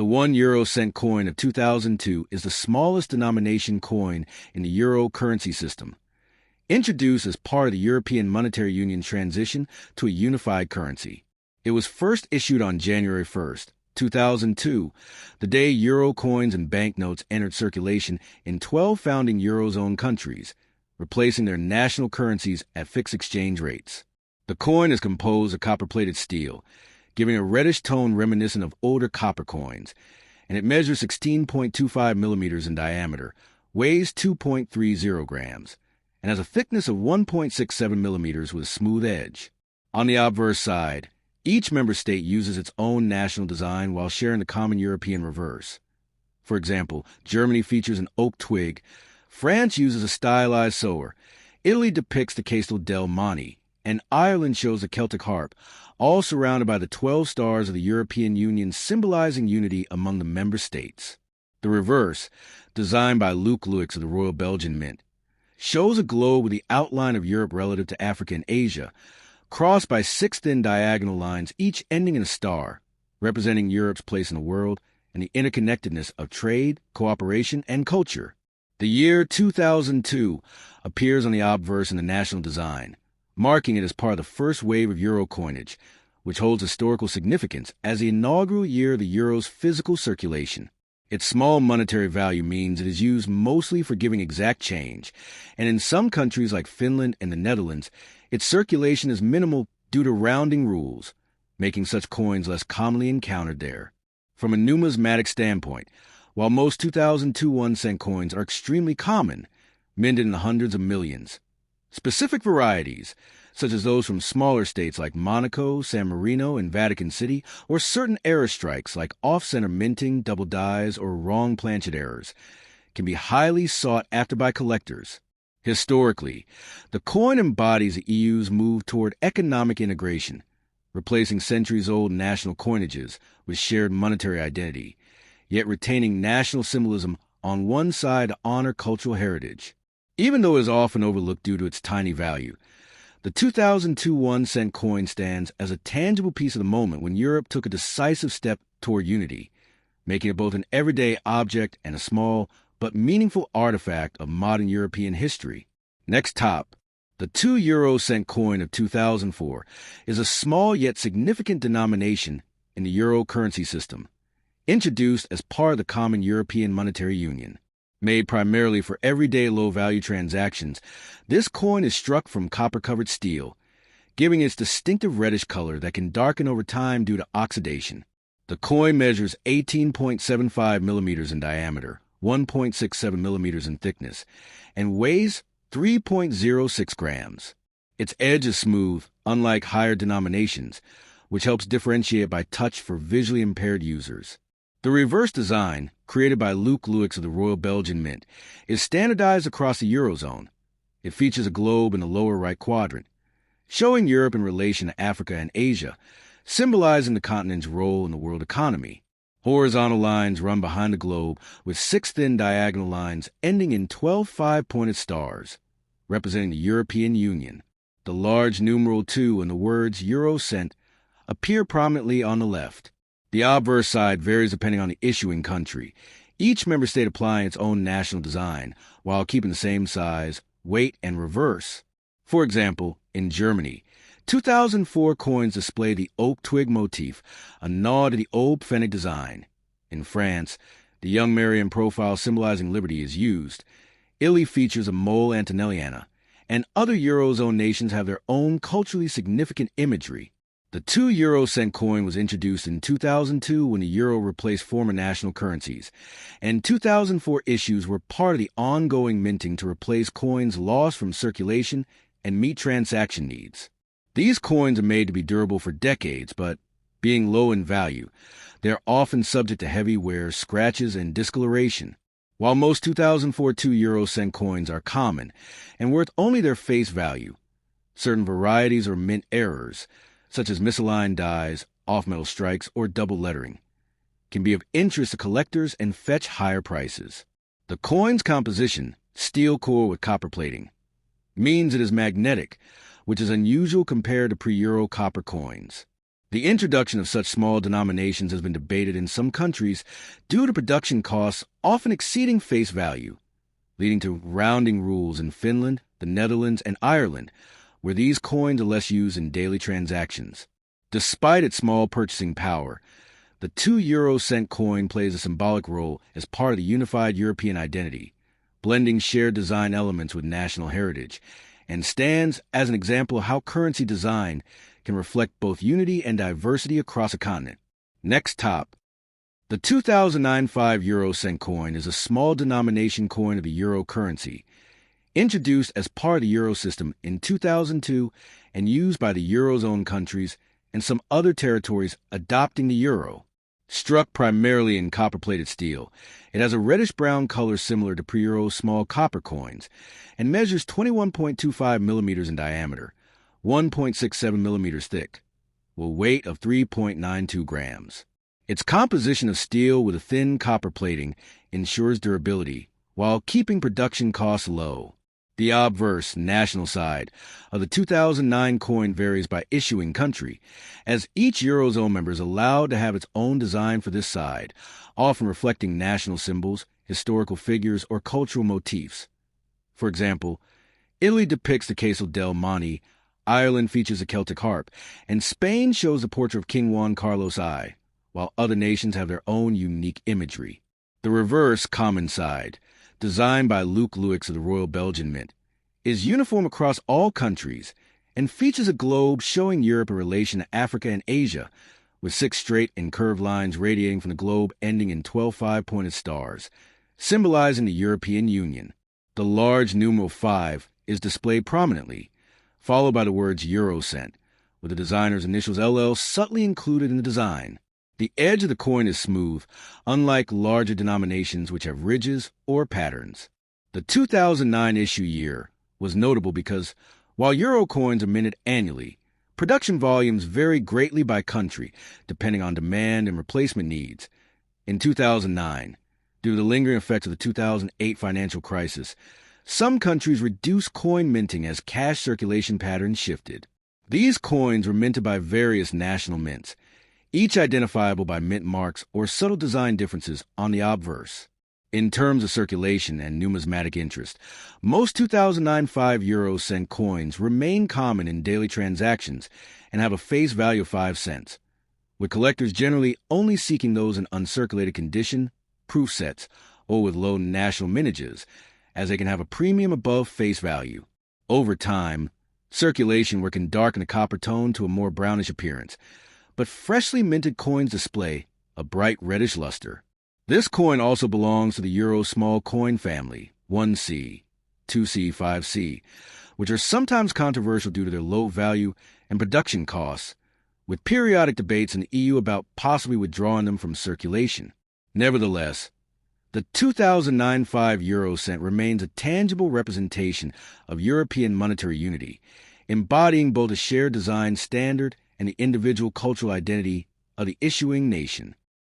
The €1 coin of 2002 is the smallest denomination coin in the euro currency system, introduced as part of the European Monetary Union's transition to a unified currency. It was first issued on January 1st, 2002, the day euro coins and banknotes entered circulation in 12 founding eurozone countries, replacing their national currencies at fixed exchange rates. The coin is composed of copper-plated steel, giving a reddish tone reminiscent of older copper coins, and it measures 16.25 millimeters in diameter, weighs 2.30 grams, and has a thickness of 1.67 millimeters with a smooth edge. On the obverse side, each member state uses its own national design while sharing the common European reverse. For example, Germany features an oak twig, France uses a stylized sower, Italy depicts the Castel del Monte, and Ireland shows a Celtic harp, all surrounded by the 12 stars of the European Union symbolizing unity among the member states. The reverse, designed by Luc Luyx of the Royal Belgian Mint, shows a globe with the outline of Europe relative to Africa and Asia, crossed by 6 thin diagonal lines, each ending in a star, representing Europe's place in the world and the interconnectedness of trade, cooperation, and culture. The year 2002 appears on the obverse in the national design, marking it as part of the first wave of euro coinage, which holds historical significance as the inaugural year of the euro's physical circulation. Its small monetary value means it is used mostly for giving exact change, and in some countries like Finland and the Netherlands, its circulation is minimal due to rounding rules, making such coins less commonly encountered there. From a numismatic standpoint, while most 2002 1-cent coins are extremely common, minted in the hundreds of millions, specific varieties, such as those from smaller states like Monaco, San Marino, and Vatican City, or certain error strikes like off-center minting, double dies, or wrong planchet errors, can be highly sought after by collectors. Historically, the coin embodies the EU's move toward economic integration, replacing centuries-old national coinages with shared monetary identity, yet retaining national symbolism on one side to honor cultural heritage. Even though it is often overlooked due to its tiny value, the 2002 1-cent coin stands as a tangible piece of the moment when Europe took a decisive step toward unity, making it both an everyday object and a small but meaningful artifact of modern European history. Next top, the €2 coin of 2004 is a small yet significant denomination in the euro currency system, introduced as part of the common European Monetary Union. Made primarily for everyday low-value transactions, this coin is struck from copper-covered steel, giving it its distinctive reddish color that can darken over time due to oxidation. The coin measures 18.75 millimeters in diameter, 1.67 millimeters in thickness, and weighs 3.06 grams. Its edge is smooth, unlike higher denominations, which helps differentiate it by touch for visually impaired users. The reverse design, created by Luc Luyx of the Royal Belgian Mint, is standardized across the Eurozone. It features a globe in the lower right quadrant, showing Europe in relation to Africa and Asia, symbolizing the continent's role in the world economy. Horizontal lines run behind the globe with 6 thin diagonal lines ending in 12 5-pointed stars, representing the European Union. The large numeral 2 and the words Eurocent appear prominently on the left. The obverse side varies depending on the issuing country, each member state applying its own national design, while keeping the same size, weight, and reverse. For example, in Germany, 2004 coins display the oak twig motif, a nod to the old Pfennig design. In France, the young Marian profile symbolizing liberty is used. Italy features a mole Antonelliana, and other Eurozone nations have their own culturally significant imagery. The €2 coin was introduced in 2002 when the euro replaced former national currencies, and 2004 issues were part of the ongoing minting to replace coins lost from circulation and meet transaction needs. These coins are made to be durable for decades, but, being low in value, they are often subject to heavy wear, scratches, and discoloration. While most 2004 €2 coins are common and worth only their face value, certain varieties or mint errors, such as misaligned dies, off-metal strikes, or double lettering, can be of interest to collectors and fetch higher prices. The coin's composition, steel core with copper plating, means it is magnetic, which is unusual compared to pre-Euro copper coins. The introduction of such small denominations has been debated in some countries due to production costs often exceeding face value, leading to rounding rules in Finland, the Netherlands, and Ireland, where these coins are less used in daily transactions. Despite its small purchasing power, the 2 euro-cent coin plays a symbolic role as part of the unified European identity, blending shared design elements with national heritage, and stands as an example of how currency design can reflect both unity and diversity across a continent. Next top. The 2009 5 euro-cent coin is a small denomination coin of the euro currency, introduced as part of the euro system in 2002 and used by the eurozone countries and some other territories adopting the euro. Struck primarily in copper-plated steel, it has a reddish-brown color similar to pre-euro small copper coins and measures 21.25 millimeters in diameter, 1.67 millimeters thick, with a weight of 3.92 grams. Its composition of steel with a thin copper plating ensures durability while keeping production costs low. The obverse, national side, of the 2009 coin varies by issuing country, as each Eurozone member is allowed to have its own design for this side, often reflecting national symbols, historical figures, or cultural motifs. For example, Italy depicts the Castle del Monte, Ireland features a Celtic harp, and Spain shows the portrait of King Juan Carlos I, while other nations have their own unique imagery. The reverse, common side, designed by Luc Luix of the Royal Belgian Mint, is uniform across all countries and features a globe showing Europe in relation to Africa and Asia, with 6 straight and curved lines radiating from the globe ending in 12 5-pointed stars, symbolizing the European Union. The large numeral 5 is displayed prominently, followed by the words Eurocent, with the designer's initials LL subtly included in the design. The edge of the coin is smooth, unlike larger denominations which have ridges or patterns. The 2009 issue year was notable because, while euro coins are minted annually, production volumes vary greatly by country, depending on demand and replacement needs. In 2009, due to the lingering effects of the 2008 financial crisis, some countries reduced coin minting as cash circulation patterns shifted. These coins were minted by various national mints, each identifiable by mint marks or subtle design differences on the obverse. In terms of circulation and numismatic interest, most 2009 5 euro-cent coins remain common in daily transactions and have a face value of 5 cents, with collectors generally only seeking those in uncirculated condition, proof sets, or with low national mintages, as they can have a premium above face value. Over time, circulation work can darken the copper tone to a more brownish appearance, but freshly minted coins display a bright reddish luster. This coin also belongs to the Euro small coin family, 1C, 2C, 5C, which are sometimes controversial due to their low value and production costs, with periodic debates in the EU about possibly withdrawing them from circulation. Nevertheless, the 2009 5 euro-cent remains a tangible representation of European monetary unity, embodying both a shared design standard and the individual cultural identity of the issuing nation.